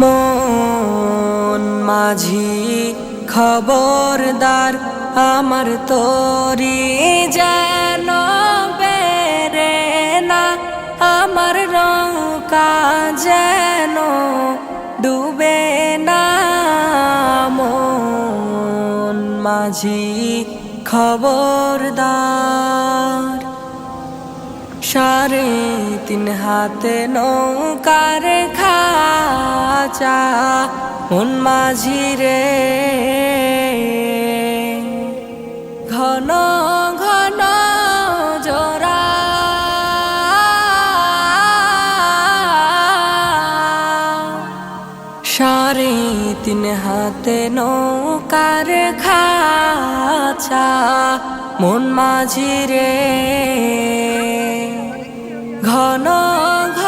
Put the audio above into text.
মন মাঝি খবরদার আমার তরি যেন বেরে না, আমার নৌকা যেন ডুবে না। মন মাঝি খবরদার, 3.5 হাতে নৌকার খাঁচা মন মাঝি রে। ঘন ঘন জোড়া সাড়ে 3 হাতে নৌকার খাঁচা মন মাঝি রে। ঘন ঘন